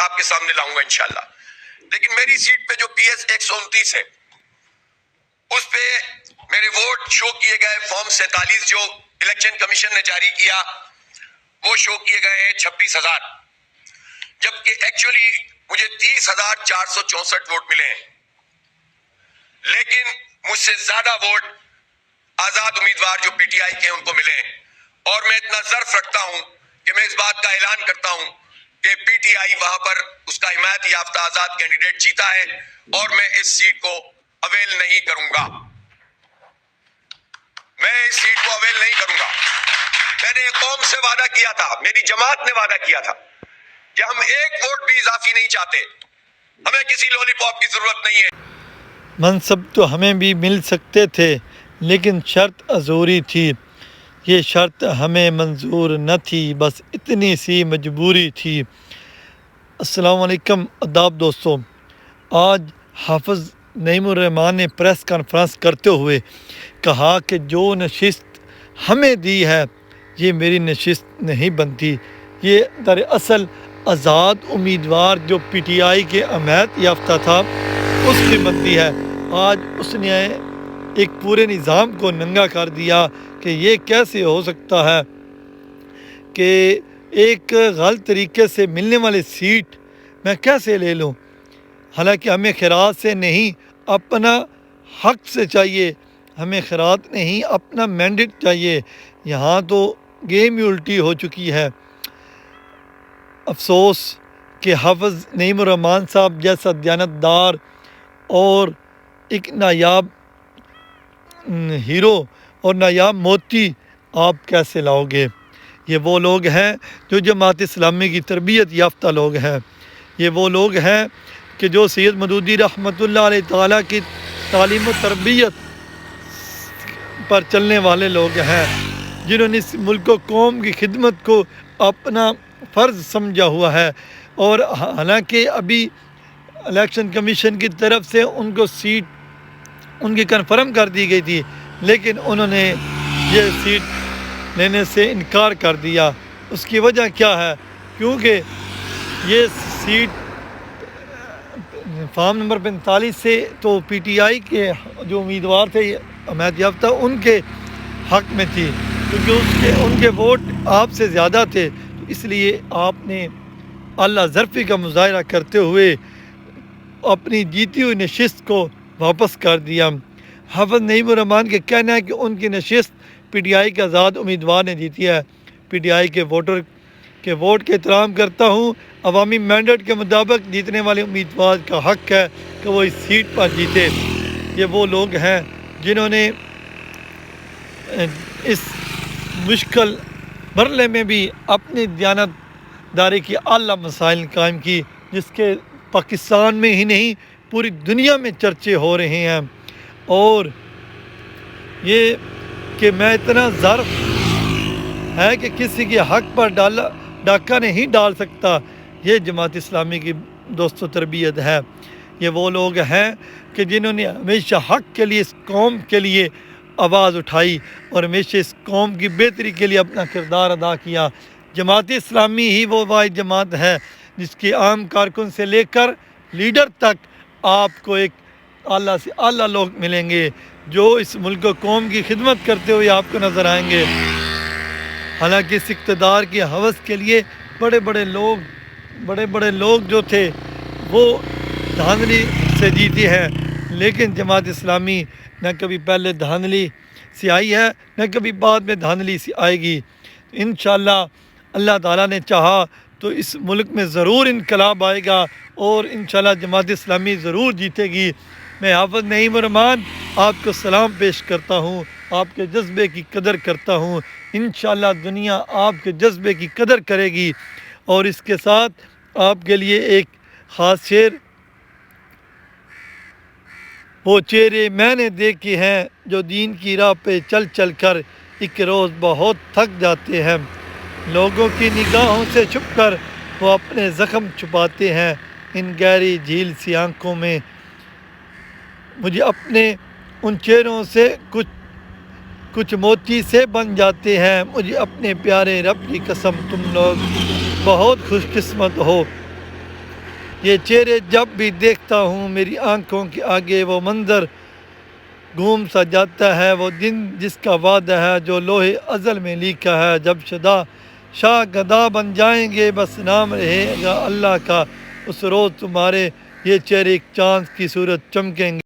آپ کے سامنے لاؤں گا انشاءاللہ. لیکن میری سیٹ پہ جو پی ایس 129 ہے اس پہ میرے ووٹ شو کیے گئے فارم 47 جو الیکشن کمیشن نے جاری کیا وہ شو کیے گئے 26,000، جبکہ ایکچولی مجھے 30,464 ووٹ ملے ہیں. لیکن مجھ سے زیادہ ووٹ آزاد امیدوار جو پی ٹی آئی کے ان کو ملے ہیں. اور میں اتنا ظرف رکھتا ہوں کہ میں اس بات کا اعلان کرتا ہوں کہ پی ٹی آئی وہاں پر اس کا حمایت یافتہ آزاد کینڈیڈیٹ جیتا ہے اور میں اس سیٹ کو اویل نہیں کروں گا. میں اس سیٹ کو اویل نہیں کروں گا. میں نے قوم سے وعدہ کیا تھا، میری جماعت نے وعدہ کیا تھا کہ ہم ایک ووٹ بھی اضافی نہیں چاہتے، ہمیں کسی لولی پاپ کی ضرورت نہیں ہے. منصب تو ہمیں بھی مل سکتے تھے لیکن شرط ضروری تھی. یہ شرط ہمیں منظور نہ تھی، بس اتنی سی مجبوری تھی. السلام علیکم آداب دوستوں. آج حافظ نعیم الرحمن نے پریس کانفرنس کرتے ہوئے کہا کہ جو نشست ہمیں دی ہے یہ میری نشست نہیں بنتی، یہ دراصل آزاد امیدوار جو پی ٹی آئی کے حمایت یافتہ تھا اس کی بنتی ہے. آج اس نے ایک پورے نظام کو ننگا کر دیا کہ یہ کیسے ہو سکتا ہے کہ ایک غلط طریقے سے ملنے والی سیٹ میں کیسے لے لوں. حالانکہ ہمیں خیرات سے نہیں اپنا حق سے چاہیے، ہمیں خیرات نہیں اپنا مینڈیٹ چاہیے. یہاں تو گیم ہی الٹی ہو چکی ہے. افسوس کہ حافظ نعیم الرحمن صاحب جیسا دیانتدار اور ایک نایاب ہیرو اور نایاب موتی آپ کیسے لاؤ گے. یہ وہ لوگ ہیں جو جماعت اسلامی کی تربیت یافتہ لوگ ہیں. یہ وہ لوگ ہیں کہ جو سید مودودی رحمۃ اللہ علیہ تعالیٰ کی تعلیم و تربیت پر چلنے والے لوگ ہیں، جنہوں نے اس ملک و قوم کی خدمت کو اپنا فرض سمجھا ہوا ہے. اور حالانکہ ابھی الیکشن کمیشن کی طرف سے ان کو سیٹ ان کی کنفرم کر دی گئی تھی، لیکن انہوں نے یہ سیٹ لینے سے انکار کر دیا. اس کی وجہ کیا ہے؟ کیونکہ یہ سیٹ فارم نمبر 45 سے تو پی ٹی آئی کے جو امیدوار تھے حمایت یافتہ ان کے حق میں تھی، کیونکہ ان کے ووٹ آپ سے زیادہ تھے. اس لیے آپ نے اعلیٰ ظرفی کا مظاہرہ کرتے ہوئے اپنی جیتی ہوئی نشست کو واپس کر دیا. حافظ نعیم الرحمن کے کہنا ہے کہ ان کی نشست پی ٹی آئی کے آزاد امیدوار نے جیتی ہے. پی ٹی آئی کے ووٹر کے ووٹ کے احترام کرتا ہوں. عوامی مینڈیٹ کے مطابق جیتنے والے امیدوار کا حق ہے کہ وہ اس سیٹ پر جیتے. یہ وہ لوگ ہیں جنہوں نے اس مشکل مرحلے میں بھی اپنی دیانت داری کی اعلیٰ مسائل قائم کی، جس کے پاکستان میں ہی نہیں پوری دنیا میں چرچے ہو رہے ہیں. اور یہ کہ میں اتنا ظرف ہے کہ کسی کے حق پر ڈاکہ نہیں ڈال سکتا، یہ جماعت اسلامی کی دوست و تربیت ہے. یہ وہ لوگ ہیں کہ جنہوں نے ہمیشہ حق کے لیے اس قوم کے لیے آواز اٹھائی اور ہمیشہ اس قوم کی بہتری کے لیے اپنا کردار ادا کیا. جماعت اسلامی ہی وہ واحد جماعت ہے جس کے عام کارکن سے لے کر لیڈر تک آپ کو ایک اعلیٰ سے اعلیٰ لوگ ملیں گے جو اس ملک و قوم کی خدمت کرتے ہوئے آپ کو نظر آئیں گے. حالانکہ اس اقتدار کی ہوس کے لیے بڑے بڑے لوگ جو تھے وہ دھاندلی سے جیتے ہیں، لیکن جماعت اسلامی نہ کبھی پہلے دھاندلی سے آئی ہے نہ کبھی بعد میں دھاندلی سے آئے گی. انشاءاللہ اللہ تعالیٰ نے چاہا تو اس ملک میں ضرور انقلاب آئے گا اور انشاءاللہ جماعت اسلامی ضرور جیتے گی. میں حافظ نعیم الرحمن آپ کو سلام پیش کرتا ہوں، آپ کے جذبے کی قدر کرتا ہوں. انشاءاللہ دنیا آپ کے جذبے کی قدر کرے گی. اور اس کے ساتھ آپ کے لیے ایک خاص شعر: وہ چہرے میں نے دیکھے ہیں جو دین کی راہ پہ چل چل کر ایک روز بہت تھک جاتے ہیں. لوگوں کی نگاہوں سے چھپ کر وہ اپنے زخم چھپاتے ہیں. ان گہری جھیل سی آنکھوں میں مجھے اپنے ان چہروں سے کچھ موتی سے بن جاتے ہیں. مجھے اپنے پیارے رب کی قسم تم لوگ بہت خوش قسمت ہو. یہ چہرے جب بھی دیکھتا ہوں میری آنکھوں کے آگے وہ منظر گھوم سا جاتا ہے، وہ دن جس کا وعدہ ہے جو لوہے ازل میں لکھا ہے، جب شاہ گدا بن جائیں گے بس نام رہے گا اللہ کا، اس روز تمہارے یہ چہرے ایک چاند کی صورت چمکیں گے۔